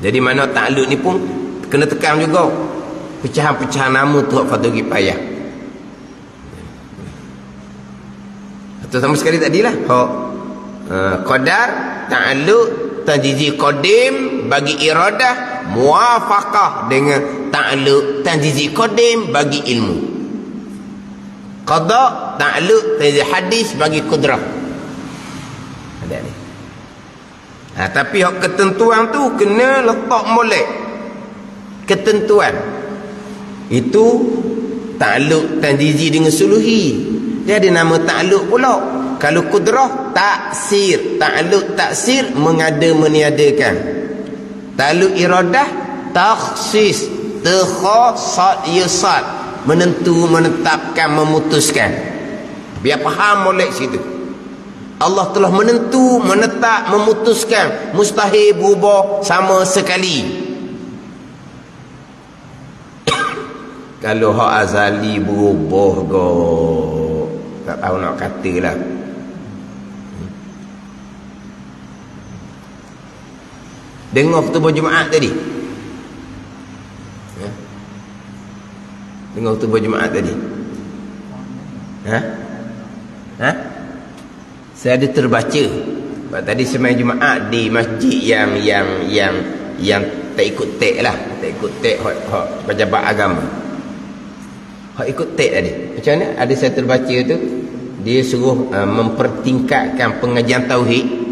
Jadi mana ta'alluq ni pun kena tekan juga. Pecahan-pecahan nama tu hak fardu kifayah. Atau sama sekali tadilah hak qadar, ta'alluq, tanjizi qadim bagi iradah, muwafaqah dengan ta'alluq, tanjizi qadim bagi ilmu. Qada, ta'alluq, tanjizi hadis bagi qudrah. Ada ni. Tapi hak ketentuan tu kena letak molek. Ketentuan itu ta'alluq tanjizi dengan suluhi. Dia ada nama ta'alluq pula. Kalau qudrah taksir, ta'alluq taksir mengada meniadakan. Ta'alluq iradah takhsis, takhasat yasat, menentu, menetapkan, memutuskan. Biar faham molek situ. Allah telah menentu, menetap, memutuskan, mustahil berubah sama sekali. Kalau hak azali berubah ke, tak tahu nak kata lah. Dengar khutbah Jumaat tadi, dengar khutbah Jumaat tadi. Saya ada terbaca. Sebab tadi sembahyang Jumaat di masjid yang tak ikut tek lah, tak ikut tek hak pejabat agama. Hak ikut tek tadi. Macam mana? Ada saya terbaca tu, dia suruh mempertingkatkan pengajian tauhid.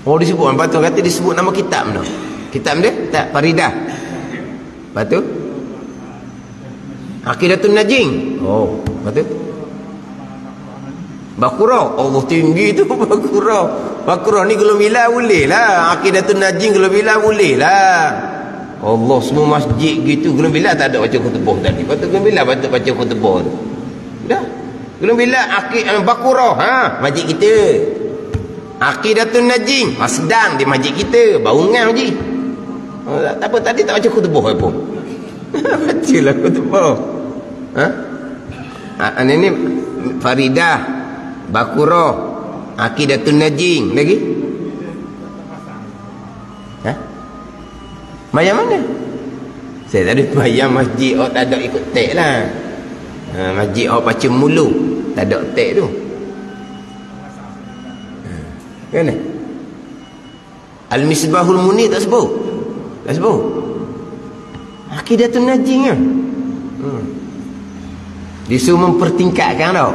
Oh, disebut. Lepas tu kata disebut nama kitab tu. Kitab dia tak Faridah. Lepas tu Aqidatun Najing. Oh, lepas tu Baqarah. Allah tinggi tu Baqarah. Baqarah ni belum bila boleh lah. Aqidatun Najing belum bila boleh lah. Allah, semua masjid gitu belum bila tak ada baca khutbah tadi. Lepas tu belum bila baca khutbah tu. Dah. Belum bila Baqarah masjid kita. Aqidatun Najing sedang di masjid kita. Baru ngam je. Tak apa, tadi tak baca khutbah pun. Bacalah khutbah. Ini Faridah, Baqarah, Aqidatun Najing lagi. Bayang mana? Saya tadi bayang masjid tak ada ikut tek lah. Masjid baca mulu tak ada tek tu. Kan? Al-Misbahul Munir tak sebut. Tak sebut. Aqidatun Najing kan? Disuruh mempertingkatkan tau.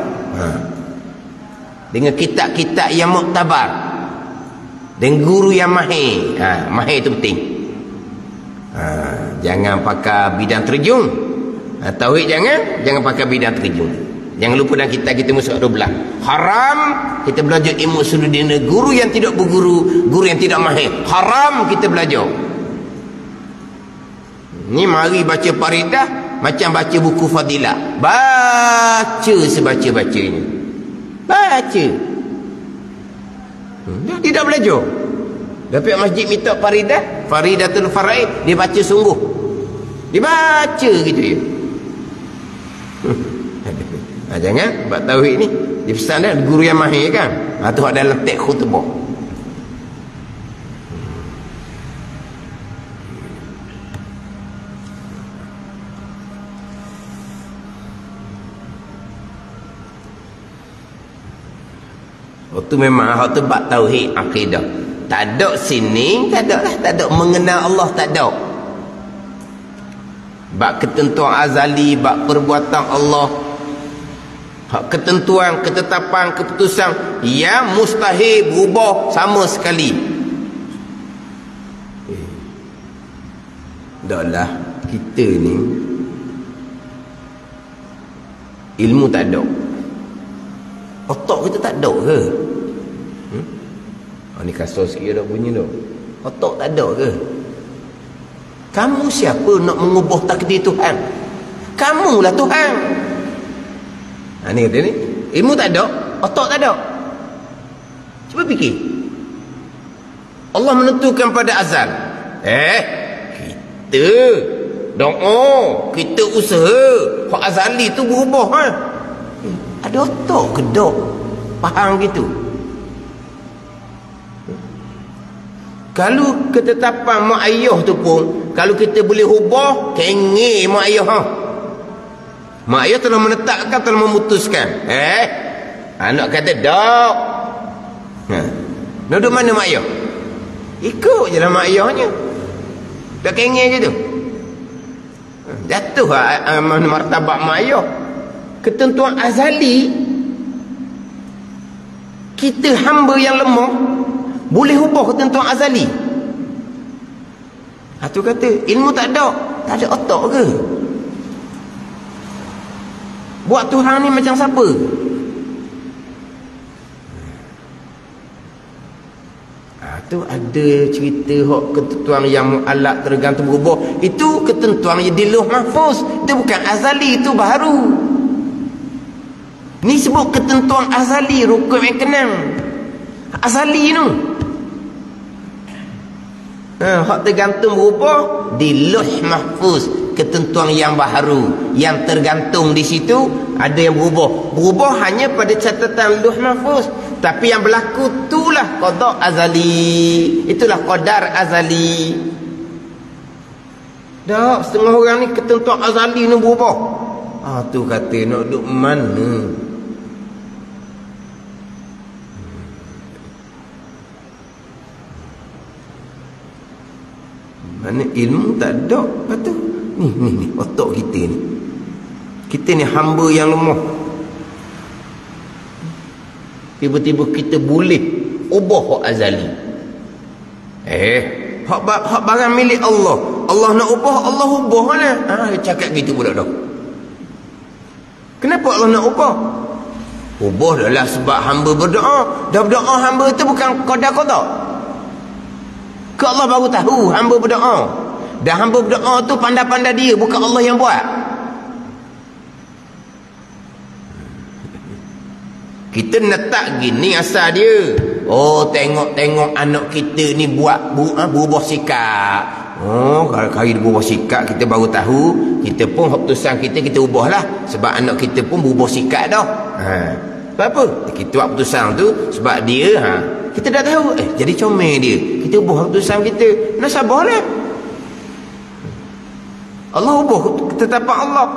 Dengan kitab-kitab yang muktabar, dengan guru yang mahir. Mahir itu penting. Jangan pakai bidang terjun. Tauhid jangan pakai bidang terjun. Jangan lupa dalam kitab kita Musa 12. Haram kita belajar ilmu usuluddin, guru yang tidak berguru, guru yang tidak mahir. Haram kita belajar. Ni mari baca Faridah macam baca buku Fadilah. Baca sebaca-bacanya. Baca. Dia tidak belajar. Tapi masjid minta Faridah, Faridatul Faraid, dia baca sungguh. Dia baca gitu ya. Jangan buat tauhid ni di pesan dah guru yang mahir kan. Tu ada dalam teks khutbah. Itu memang hak tu bab tauhid akidah. Tak ada sini, tak ada lah, tak ada mengenal Allah, tak ada. Bab ketentuan azali, bab perbuatan Allah, hak ketentuan, ketetapan, keputusan yang mustahil berubah sama sekali. Taklah kita ni ilmu tak ada. Otak kita tak ada ke? Ni kasar sikit dah bunyi tu. Otak tak ada ke? Kamu siapa nak mengubah takdir Tuhan? Kamulah Tuhan. Ni kata ni, ilmu tak ada, otak tak ada. Cuba fikir. Allah menentukan pada azal. Kita doa, kita usaha, hak azali tu berubah. Ada otak ke tak? Faham gitu? Kalau ketetapan mak ayah tu pun, kalau kita boleh ubah, kengih mak ayah. Mak ayah telah menetapkan, telah memutuskan. Anak kata tak. Nak duduk mana mak ayah? Ikut je lah mak ayahnya. Tak kengih je tu. Jatuh martabat mak ayah. Ketentuan azali, kita hamba yang lemah boleh ubah ketentuan azali. Tu kata ilmu tak ada otak ke? Buat Tuhan ni macam siapa? Tu ada cerita hak ketentuan yang mu'allaq tergantung berubah. Itu ketentuan yang di Lauh Mahfuz. Itu bukan azali, itu baru. Ni sebut ketentuan azali, rukun yang kenang. Azali tu. Hak tergantung berubah di Lauh Mahfuz. Ketentuan yang baru, yang tergantung di situ ada yang berubah hanya pada catatan Lauh Mahfuz. Tapi yang berlaku itulah qada azali, itulah qadar azali. Dah setengah orang ni ketentuan azali ni berubah. Tu kata nak duduk mana? Mana ilmu tak ada. Kata ni otak kita ni. Kita ni hamba yang lemah. Tiba-tiba kita boleh ubah hak azali. Hak barang milik Allah. Allah nak ubah, Allah ubah lah. Cakap gitu budak dah. Kenapa Allah nak ubah? Ubah adalah sebab hamba berdoa. Dah berdoa hamba tu bukan qada-qada. Ke Allah baru tahu hamba berdoa. Dan hamba berdoa tu pandai-pandai dia, bukan Allah yang buat. Kita letak gini asal dia. Tengok anak kita ni berubah sikap. Kalau kali dia berubah sikap, kita baru tahu. Kita pun keputusan kita ubahlah. Sebab anak kita pun berubah sikap dah. Sebab apa? Kita buat keputusan tu sebab dia kita dah tahu. Jadi comel dia. Kita ubah keputusan kita. Nak sabarlah. Allah ubah ketetapan Allah.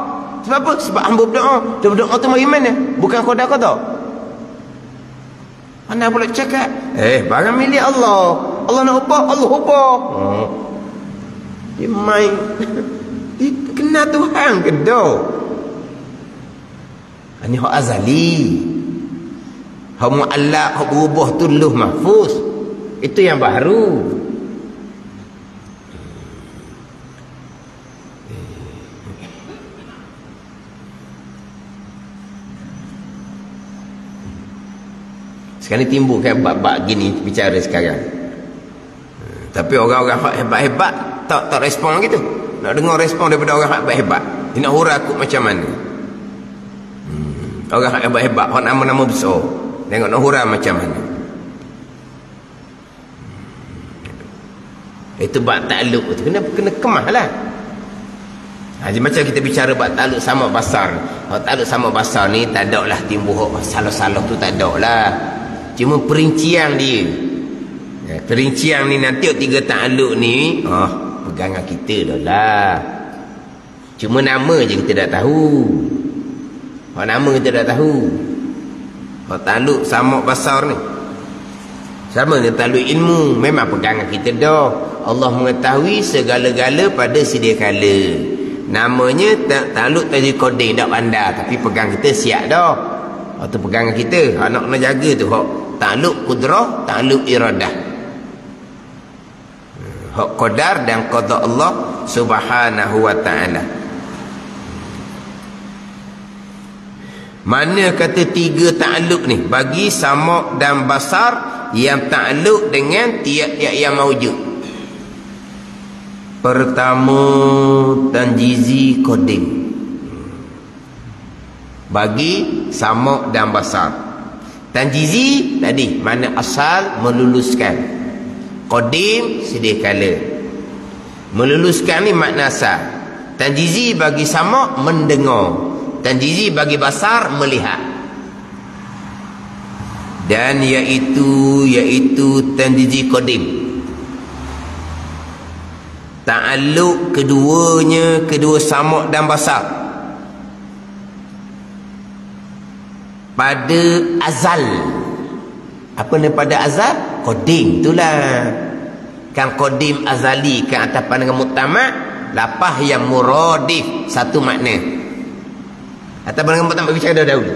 Sebab apa? Sebab hamba berdoa. Dia berdoa tu mari mana? Bukan qada-qada. Anda pula cakap barang milik Allah. Allah nak ubah, Allah ubah. Dia main. Dia kenal Tuhan ke dah? Ini hak azali. Hak mu'allaq, hak berubah tu Lauh Mahfuz. Itu yang baru. Sekarang ni timbul kan bab-bab gini bicara sekarang. Tapi orang-orang hebat-hebat tak respon gitu. Nak dengar respon daripada orang hebat-hebat. Dia nak hurah aku macam mana? Orang hebat-hebat, hak nama-nama besar. Tengok nak hurah macam mana. Itu bab takluk tu kena kemah lah. Macam kita bicara bab takluk sama basar. Hak takluk sama basar ni tak ada lah timbul hak salah-salah tu tak ada lah. Cuma perincian dia. Perincian ni nanti 3 takluk ni pegangan kita dah lah. Cuma nama je kita dah tahu. Nama kita dah tahu. Takluk sama basar ni sama dengan takluk ilmu. Memang pegangan kita dah. Allah mengetahui segala-gala pada sedia kala. Namanya takluk tajwid koding tak pandai, tapi pegang kita siap dah. Itu pegangan kita. Nak kena jaga tu hak takluk kudrah, takluk iradah. Hak qadar dan qada Allah Subhanahu wa ta'ala. Mana kata 3 takluk ni bagi sama dan basar yang takluk dengan tiap-tiap yang mawujud. Pertama tanjizi koding bagi sama dan basar. Tanjizi tadi mana asal meluluskan. Qadim sedia kala. Meluluskan ni makna asal. Tanjizi bagi sama mendengar. Tanjizi bagi basar melihat. Dan iaitu tanjizi qadim. ta'alluq keduanya, kedua samak dan basar, pada azal. Apa ni pada azal? Qadim itulah. Kan qadim azali kan atas pandangan muktamad, lapah yang muradif satu makna. Atas pandangan muktamad bicara dahulu.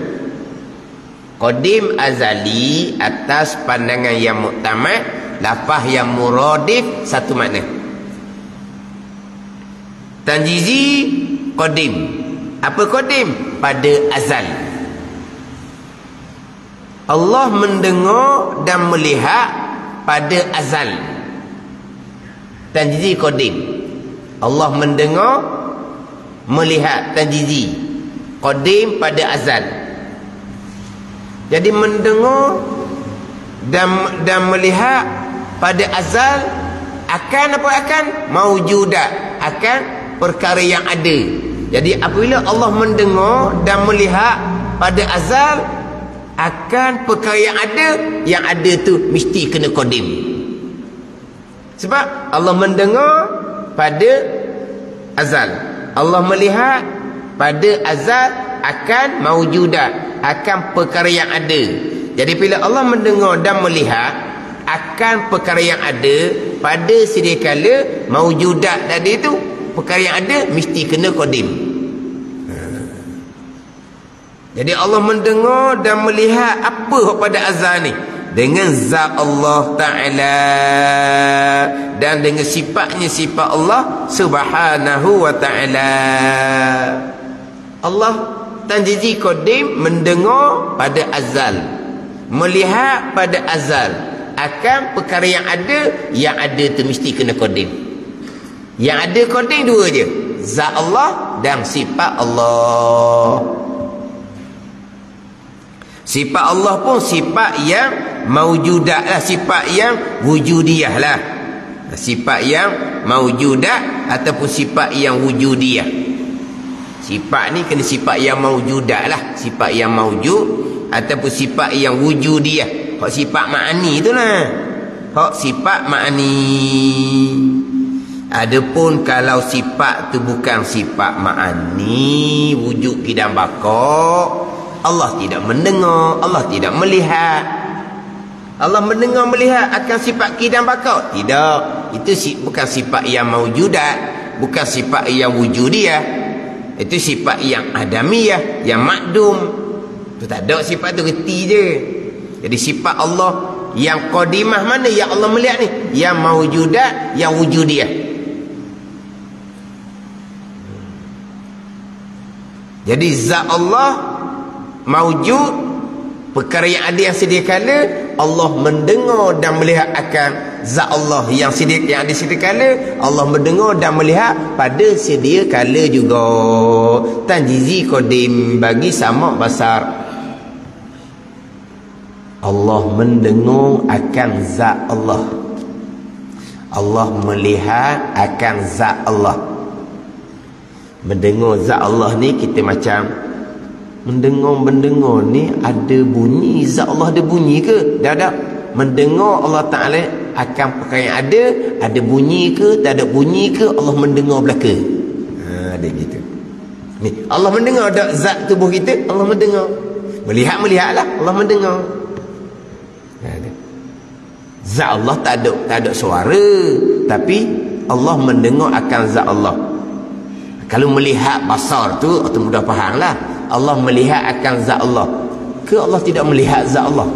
Qadim azali atas pandangan yang muktamad, lapah yang muradif satu makna. Tanjizi qadim. Apa qadim? Pada azal. Allah mendengar dan melihat pada azal. Tanjizi qadim. Allah mendengar, melihat, tanjizi qadim pada azal. Jadi mendengar dan melihat pada azal akan apa? Akan maujudat, akan perkara yang ada. Jadi apabila Allah mendengar dan melihat pada azal akan perkara yang ada tu mesti kena qadim. Sebab Allah mendengar pada azal, Allah melihat pada azal akan maujudat, akan perkara yang ada. Jadi bila Allah mendengar dan melihat akan perkara yang ada, pada sedia kala maujudat tadi tu, perkara yang ada mesti kena qadim. Jadi Allah mendengar dan melihat apa pada azal ni dengan zat Allah Ta'ala dan dengan sifatnya sifat Allah Subhanahu wa Ta'ala. Allah tanjizi qadim, mendengar pada azal, melihat pada azal akan perkara yang ada tu mesti kena qadim. Yang ada qadim dua je, zat Allah dan sifat Allah. Sifat Allah pun sifat yang maujudat lah, sifat yang wujudiyah lah. Sifat yang maujudat ataupun sifat yang wujudiyah. Sifat ni kena sifat yang maujudat lah, sifat yang maujud ataupun sifat yang wujudiyah. Hak sifat ma'ani tu lah, hak sifat ma'ani. Adapun kalau sifat tu bukan sifat ma'ani, wujud kidam bakok, Allah tidak mendengar, Allah tidak melihat. Allah mendengar melihat akan sifat kidam bakau? Tidak. Itu bukan sifat yang maujudat, bukan sifat yang wujudiyah. Itu sifat yang adamiyah, yang makdum. Itu tak ada sifat tu, reti je. Jadi sifat Allah yang qadimah mana yang Allah melihat ni? Yang maujudat, yang wujudiyah. Jadi zat Allah maujud, perkara yang ada yang sedia kala Allah mendengar dan melihat akan zat Allah yang ada sedia kala, Allah mendengar dan melihat pada sedia kala juga. Tanjizi qadim bagi sama basar. Allah mendengar akan zat Allah, Allah melihat akan zat Allah. Mendengar zat Allah ni kita macam mendengar ni ada bunyi, zat Allah ada bunyi ke? Tak ada. Mendengar Allah Ta'ala akan perkara yang ada bunyi ke, tak ada bunyi ke, Allah mendengar belaka. Ada gitu ni. Allah mendengar tak zat tubuh kita? Allah mendengar. Melihatlah Allah mendengar. Zat Allah tak ada suara, tapi Allah mendengar akan zat Allah. Kalau melihat basar tu atau mudah faham lah, Allah melihat akan zat Allah. Ke Allah tidak melihat zat Allah?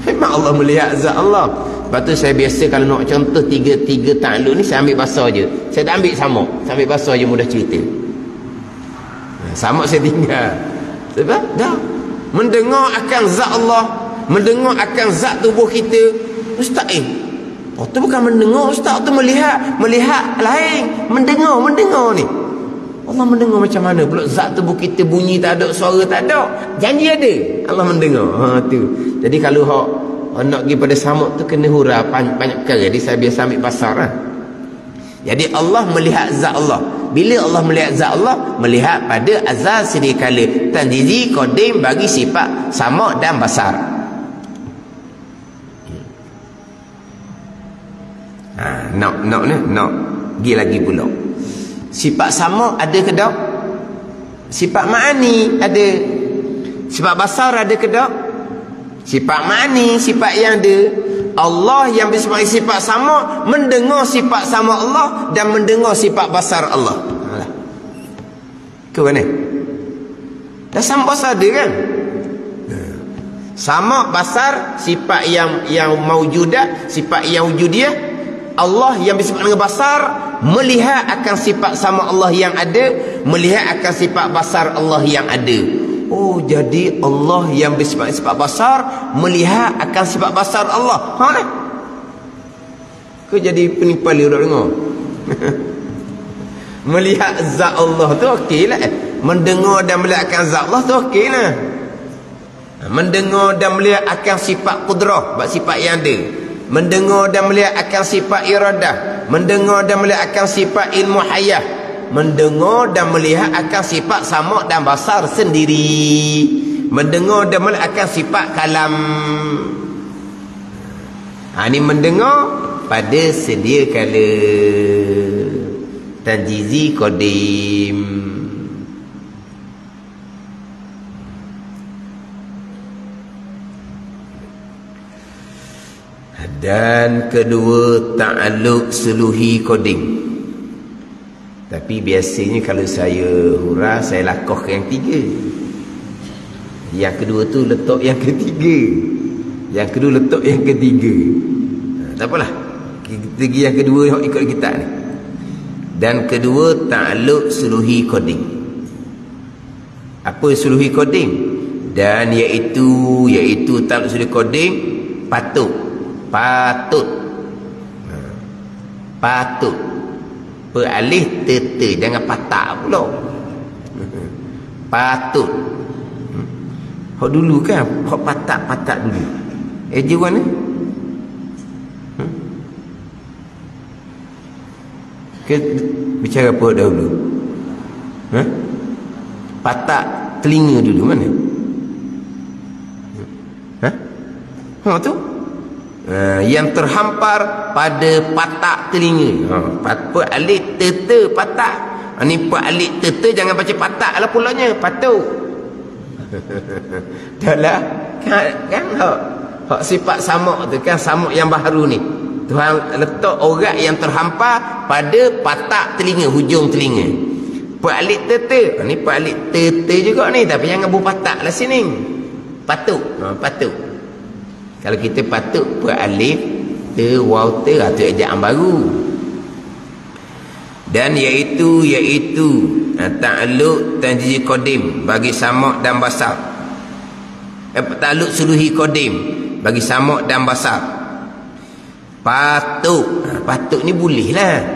Memang Allah melihat zat Allah. Lepas tu saya biasa kalau nak contoh tiga ta'alluq ni, saya ambil basar je. Saya tak ambil samak, saya ambil basar je, mudah cerita. Samak saya tinggal. Sebab dah mendengar akan zat Allah, mendengar akan zat tubuh kita. Ustaz tu bukan mendengar, Ustaz tu melihat lain. Mendengar ni Allah mendengar macam mana pula? Zat tubuh kita bunyi tak ada, suara tak ada, janji ada, Allah mendengar. Tu. Jadi kalau nak pergi pada samak tu kena hurah banyak perkara. Jadi saya biasa ambil basar lah. Jadi Allah melihat zat Allah. Bila Allah melihat zat Allah, melihat pada azal sedia kala. Tanjizi qadim bagi sifat samak dan basar. Nak Pergi lagi pula. Sifat sama ada ke tak? Sifat ma'ani ada. Sifat basar ada ke tak? Sifat ma'ani, sifat yang ada. Allah yang bersifat sifat sama, mendengar sifat sama Allah dan mendengar sifat basar Allah. Ke mana? Dah sama basar ada kan? Sama basar, sifat yang maujudah, sifat yang wujudiyah. Allah yang bersifat dengan basar melihat akan sifat sama Allah yang ada, melihat akan sifat basar Allah yang ada. Oh, jadi Allah yang bersifat basar melihat akan sifat basar Allah. Ha ni. Kau jadi penipu dia dengar. Melihat zat Allah tu okeylah. Mendengar dan melihat akan zat Allah tu okeylah. Mendengar dan melihat akan sifat qudrah, sifat yang ada. Mendengar dan melihat akan sifat iradah. Mendengar dan melihat akan sifat ilmu hayah. Mendengar dan melihat akan sifat sama dan basar sendiri. Mendengar dan melihat akan sifat kalam. Ini mendengar pada sedia kala. Tanjizi qadim. Dan kedua, ta'alluq suluhi qadim. Tapi biasanya kalau saya hurah, saya lakoh ke yang tiga. Yang kedua tu letak yang ketiga. Yang kedua letak yang ketiga. Tak apalah. Kita pergi yang kedua ikut kita ni. Dan kedua, ta'alluq suluhi qadim. Apa suluhi qadim? Dan iaitu ta'alluq suluhi qadim patut. Peralih tete, jangan patak pula. Patut. Hak dulu kan, hak patak dulu. Je mana? Ke bicara apa dahulu? Patak telinga dulu mana? Tu yang terhampar pada patak telinga. Apa alik tete patak. Ni alik tete jangan baca patak lah pulanya, patuk. Dahlah kan hak sifat samak tu kan, samak yang baru ni. Tuhan letak orang yang terhampar pada patak telinga, hujung telinga. Alik tete. Ni alik tete juga ni, tapi jangan berpatak lah sini. Patuk. Patuk. Kalau kita patut alif, te, waw, te, itu ejaan baru. Dan iaitu ta'alluq tanjizi qadim bagi samak dan basar. Ta'alluq suluhi qadim bagi samak dan basar. Patut ni bolehlah.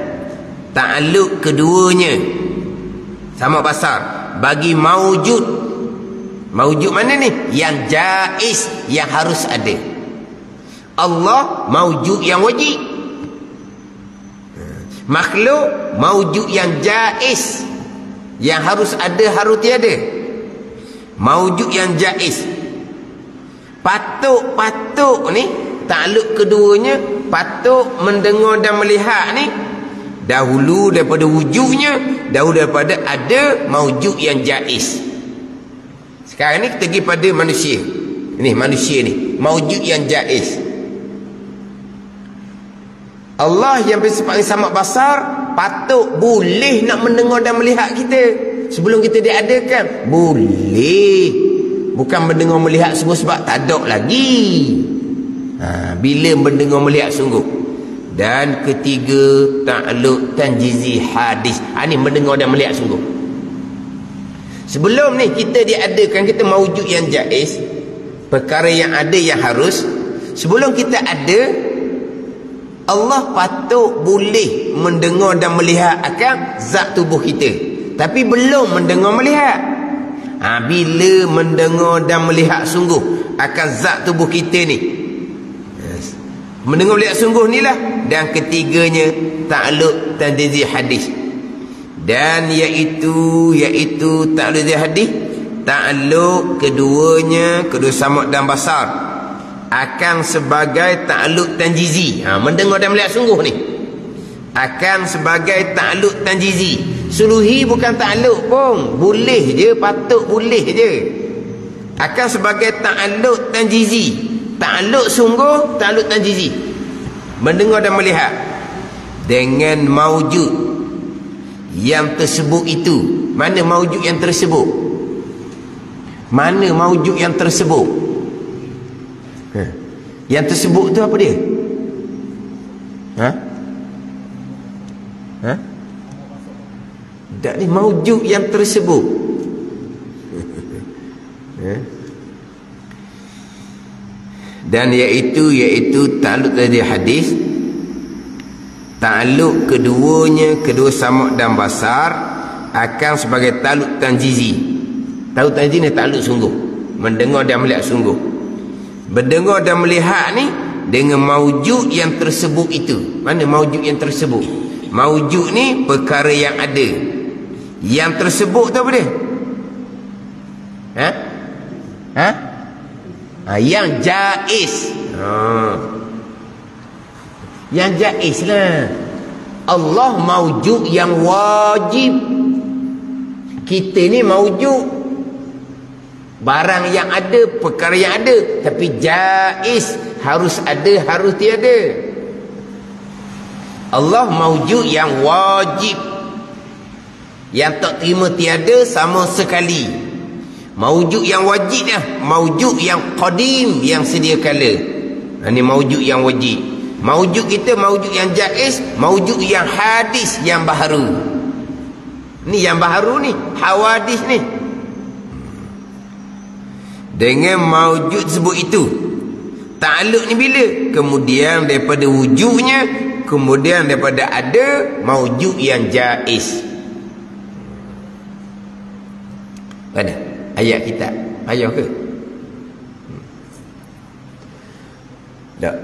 Ta'alluq keduanya samak basar bagi maujud. Maujud mana ni? Yang jaiz, yang harus ada. Allah maujud yang wajib. Makhluk maujud yang jaiz, yang harus ada, harus tiada. Maujud yang jaiz. Patuk ni ta'alluq keduanya, patuk mendengar dan melihat ni dahulu daripada wujudnya, dahulu daripada ada maujud yang jaiz. Sekarang ni kita pergi pada manusia. Ini manusia ni maujud yang jaiz. Allah yang bersifat sama basar patut boleh nak mendengar dan melihat kita sebelum kita diadakan. Boleh. Bukan mendengar melihat sungguh sebab tak ada lagi. Bila mendengar melihat sungguh. Dan ketiga, ta'alluq tanjizi hadis. Ni mendengar dan melihat sungguh. Sebelum ni kita diadakan, kita maujud yang jaiz, perkara yang ada yang harus. Sebelum kita ada, Allah patut boleh mendengar dan melihat akan zat tubuh kita. Tapi belum mendengar melihat. Bila mendengar dan melihat sungguh akan zat tubuh kita ni, mendengar melihat sungguh ni lah. Dan ketiganya ta'alluq tanjizi hadis. Dan iaitu ta'alluq tanjizi hadis, ta'alluq keduanya, kedua samak dan basar akan sebagai ta'alluq tanjizi. Mendengar dan melihat sungguh ni akan sebagai takluk tanjizi. Suluhi bukan takluk pun, boleh je, patut boleh je. Akan sebagai takluk tanjizi. Takluk sungguh, takluk tanjizi. Mendengar dan melihat dengan maujud yang tersebut itu. Mana maujud yang tersebut? Mana maujud yang tersebut? Yang tersebut tu apa dia? Tak ni maujud yang tersebut. Dan iaitu takluk dari hadis, takluk keduanya, kedua samak dan basar akan sebagai takluk tanjizi. Takluk tanjizi ni takluk sungguh, mendengar dan melihat sungguh. Mendengar dan melihat ni dengan maujud yang tersebut itu. Mana maujud yang tersebut? Maujud ni perkara yang ada. Yang tersebut tu apa dia? Yang jaiz. Yang jaiz lah. Allah maujud yang wajib. Kita ni maujud barang yang ada, perkara yang ada, tapi jaiz, harus ada, harus tiada. Allah maujud yang wajib, yang tak terima tiada sama sekali. Maujud yang wajib dah, maujud yang qadim, yang sedia kala. Ini maujud yang wajib. Maujud kita maujud yang jaiz, maujud yang hadis, yang baharu. Ni yang baharu ni, hawadis ni. Dengan maujud sebut itu, takluk ni bila? Kemudian daripada wujudnya, kemudian daripada ada maujud yang jaiz. Mana ayat kita? Payah ke? Tak.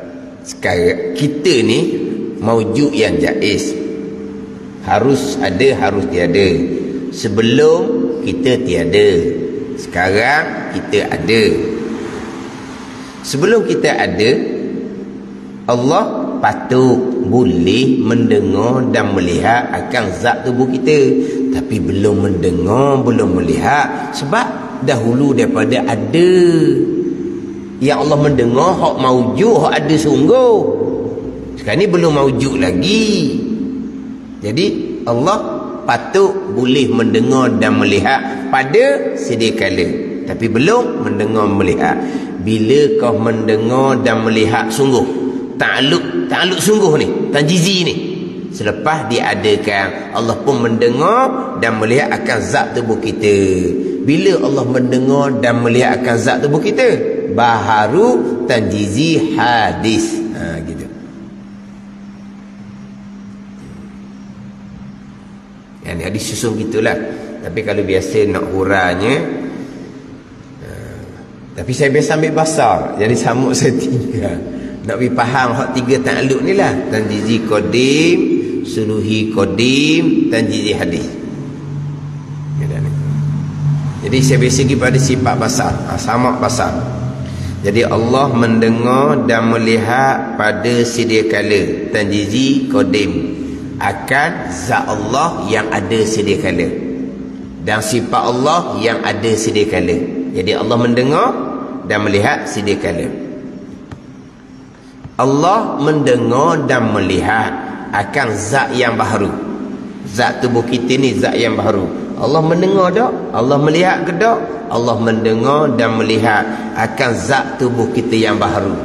Sekarang kita ni maujud yang jaiz, harus ada, harus tiada. Sebelum kita tiada, sekarang kita ada. Sebelum kita ada, Allah patut boleh mendengar dan melihat akan zat tubuh kita, tapi belum mendengar, belum melihat. Sebab dahulu daripada ada, yang Allah mendengar hak maujud, hak ada sungguh. Sekarang ni belum maujud lagi. Jadi Allah patut boleh mendengar dan melihat pada sedia kala, tapi belum mendengar melihat. Bila kau mendengar dan melihat sungguh, takluk sungguh ni, tanjizi ni, selepas diadakan, Allah pun mendengar dan melihat akan zat tubuh kita. Bila Allah mendengar dan melihat akan zat tubuh kita, baharu tanjizi hadis. Gitu. Yang ni hadis susun gitulah. Tapi kalau biasa nak hurainya, tapi saya biasa ambil basar, jadi samuk saya tinggal. Nak pergi faham hak tiga takluk ni lah. Tanjizi qadim, suluhi qadim, tanjizi hadis. Jadi saya biasa pergi pada sifat basar, samak basar. Jadi Allah mendengar dan melihat pada sedia kala, tanjizi qadim, akan zat Allah yang ada sedia kala dan sifat Allah yang ada sedia kala. Jadi Allah mendengar dan melihat sedia kala. Allah mendengar dan melihat akan zat yang baharu. Zat tubuh kita ni zat yang baharu. Allah mendengar tak? Allah melihat ke tak? Allah mendengar dan melihat akan zat tubuh kita yang baharu.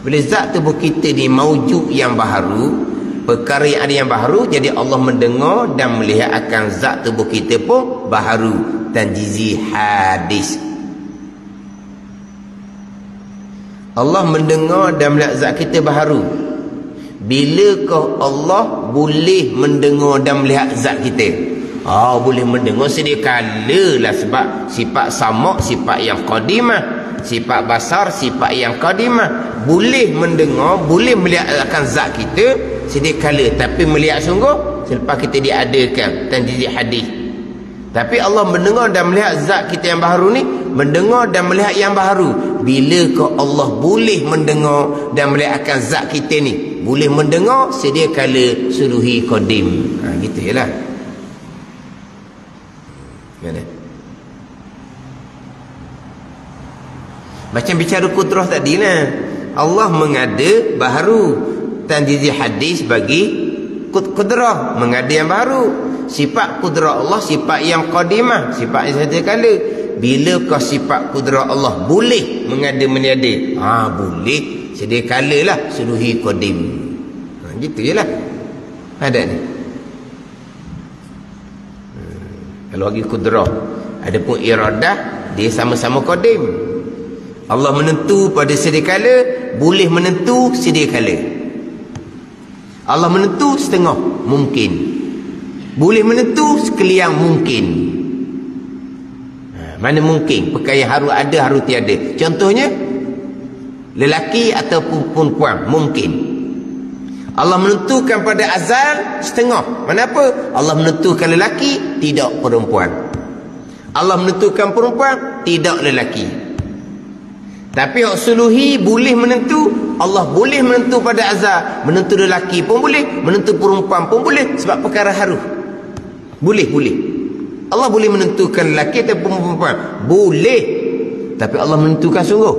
Bila zat tubuh kita ni maujud yang baharu, perkara yang ada yang baharu, jadi Allah mendengar dan melihat akan zat tubuh kita pun baharu, tanjizi hadis. Allah mendengar dan melihat zat kita baharu. Bilakah Allah boleh mendengar dan melihat zat kita? Boleh mendengar sedia kala lah, sebab sifat samak sifat yang qadimah, sifat basar sifat yang qadimah. Boleh mendengar, boleh melihat akan zat kita sedia kala, tapi melihat sungguh selepas kita diadakan tanjizi hadis. Tapi Allah mendengar dan melihat zat kita yang baharu ni mendengar dan melihat yang baharu. Bilakah Allah boleh mendengar dan melihat akan zat kita ni? Boleh mendengar sedia kala suluhi qadim. Gitu je lah. Mana? Macam bicara kudrah tadi lah. Allah mengada baharu. Tanjizi hadis bagi kudrah, mengada yang baru. Sifat kudrah Allah sifat yang qadimah, sifat yang sedia kala. Bilakah sifat kudrah Allah boleh mengada meniada? Boleh sedia kala lah suluhi qadim. Gitu je lah. Ada ni. Kalau bagi kudrah, adapun iradah, dia sama-sama qadim. Allah menentu pada sedia kala, boleh menentu sedia kala. Allah menentu setengah mungkin, boleh menentu sekalian mungkin. Mana mungkin? Perkara yang harus ada, harus tiada. Contohnya lelaki ataupun perempuan, mungkin. Allah menentukan pada azal setengah. Kenapa? Allah menentukan lelaki, tidak perempuan. Allah menentukan perempuan, tidak lelaki. Tapi hak suluhi boleh menentu. Allah boleh menentu pada azal. Menentu lelaki pun boleh, menentu perempuan pun boleh. Sebab perkara haruh. Boleh. Allah boleh menentukan lelaki ataupun perempuan. Boleh. Tapi Allah menentukan sungguh.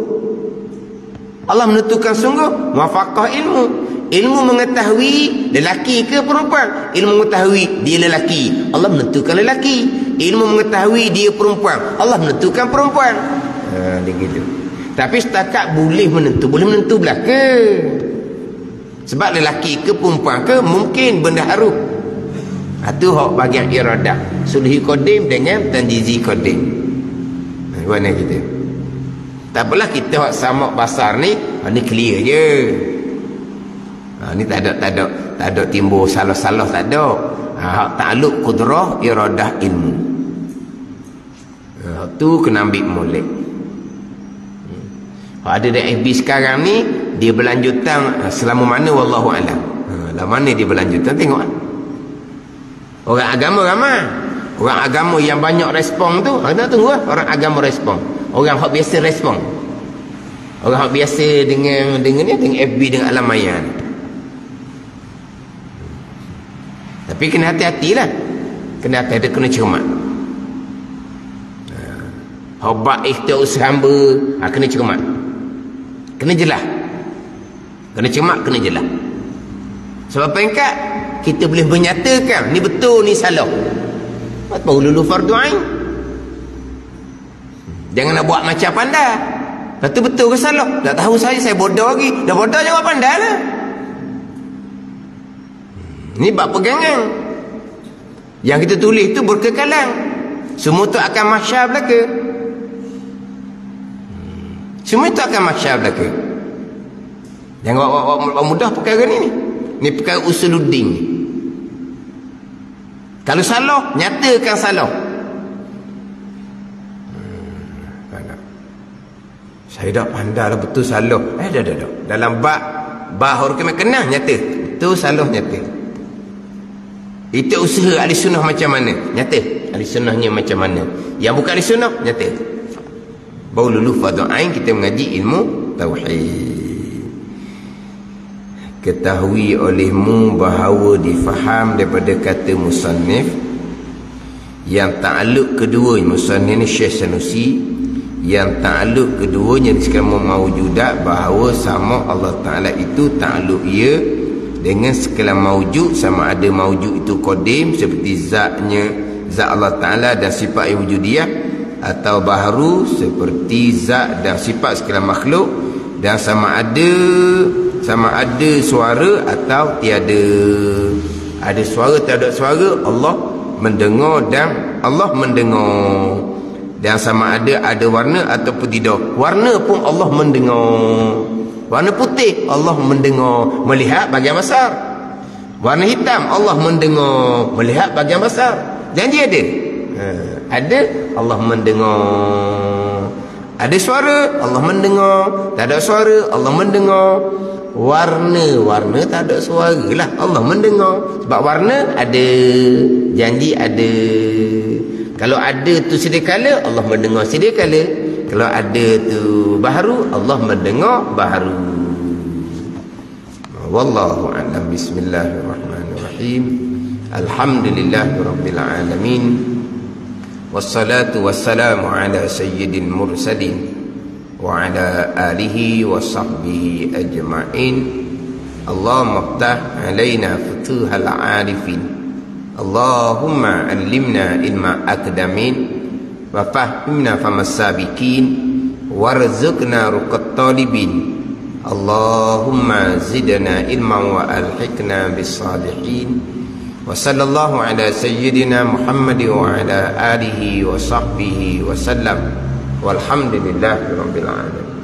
Allah menentukan sungguh. Muwafaqah ilmu. Ilmu mengetahui lelaki ke perempuan. Ilmu mengetahui dia lelaki, Allah menentukan lelaki. Ilmu mengetahui dia perempuan, Allah menentukan perempuan. Dia gitu. Tapi setakat boleh menentu belaka. Sebab lelaki ke perempuan ke mungkin benda haruh. Itu hak bagian iradah. Sulhi qadim dengan tanjizi qadim. Mana kita? Tak apalah kita hak samak basar ni, ni clear je. Ni tak ada timbul salah-salah, tak ada. Hak takluk kudrah, iradah, ilmu. Tu kena ambil molek. Ada FB sekarang ni, dia berlanjutan selama mana wallahu alam. Lah mana dia berlanjutan, tengok. Orang agama ramai. Orang agama yang banyak respon tu, kita tunggu lah orang agama respon. Orang hak biasa respon. Orang hak biasa dengan FB, dengan alam maya ni. Tapi kena hati-hatilah. Kena hati-hati, kena cermat. Hobat ikhtiar usaha hamba, kena cermat. Kena jelas. Kena cermat, kena jelas. Sebab pengkat kita boleh menyatakan ni betul, ni salah. Baru lulu fardu ain. Jangan nak buat macam pandai. Lepas tu betul ke salah? Tak tahu saya bodoh lagi. Dah bodoh jawab pandai lah. Ni bab pegangan. Yang kita tulis tu berkekalan. Semua tu akan mahsyar belaka. Semua itu akan mahsyar belaka. Jangan buat mudah perkara ni. Ni perkara usuluddin ni. Kalau salah, nyatakan salah. Saya dah pandai lah betul salah. Dah. Dalam bab hukum kena nyata. Betul salah nyata. Itu usaha ahli sunnah macam mana? Nyata. Ahli sunnahnya macam mana? Yang bukan ahli sunnah, nyata. Baru lulu fardhu ain kita mengaji ilmu tauhid. Ketahui olehmu bahawa difaham daripada kata musannif yang ta'aluk kedua, musannif ni Syekh Sanusi, yang ta'aluk keduanya sekarang mawjudat, bahawa sama Allah Ta'ala itu ta'aluk ia dengan segala mawjud, sama ada mawjud itu qadim seperti zatnya, zat Allah Ta'ala dan sifat wujudiyah, atau baharu seperti zat dan sifat segala makhluk, dan sama ada suara atau tiada. Ada suara, tiada suara, Allah mendengar dan Allah mendengar. Dan sama ada warna ataupun tidak. Warna pun Allah mendengar. Warna putih Allah mendengar, melihat bagian besar. Warna hitam Allah mendengar, melihat bagian besar. Janji ada. Ada, Allah mendengar. Ada suara, Allah mendengar. Tak ada suara, Allah mendengar. Warna tak ada suara lah, Allah mendengar. Sebab warna ada, janji ada. Kalau ada tu sedia kala, Allah mendengar sedia kala. Kalau ada tu baharu, Allah mendengar baharu. Wallahu a'lam. Bismillahirrahmanirrahim. Alhamdulillahirabbil alamin. Wassalatu wassalamu ala sayyidil mursalin wa ala alihi wa sahbihi ajma'in. Allahumma ftah alaina futuhal arifin. Allahumma allimna ilma akdamin wa fahimna famas sabiqin warzuqna ruqat talibin. Allahumma zidna ilman wa alhiqna bis salihin. Wa sallallahu ala sayyidina Muhammad wa ala alihi wa sahbihi wa sallam. Walhamdulillahi rabbil alamin.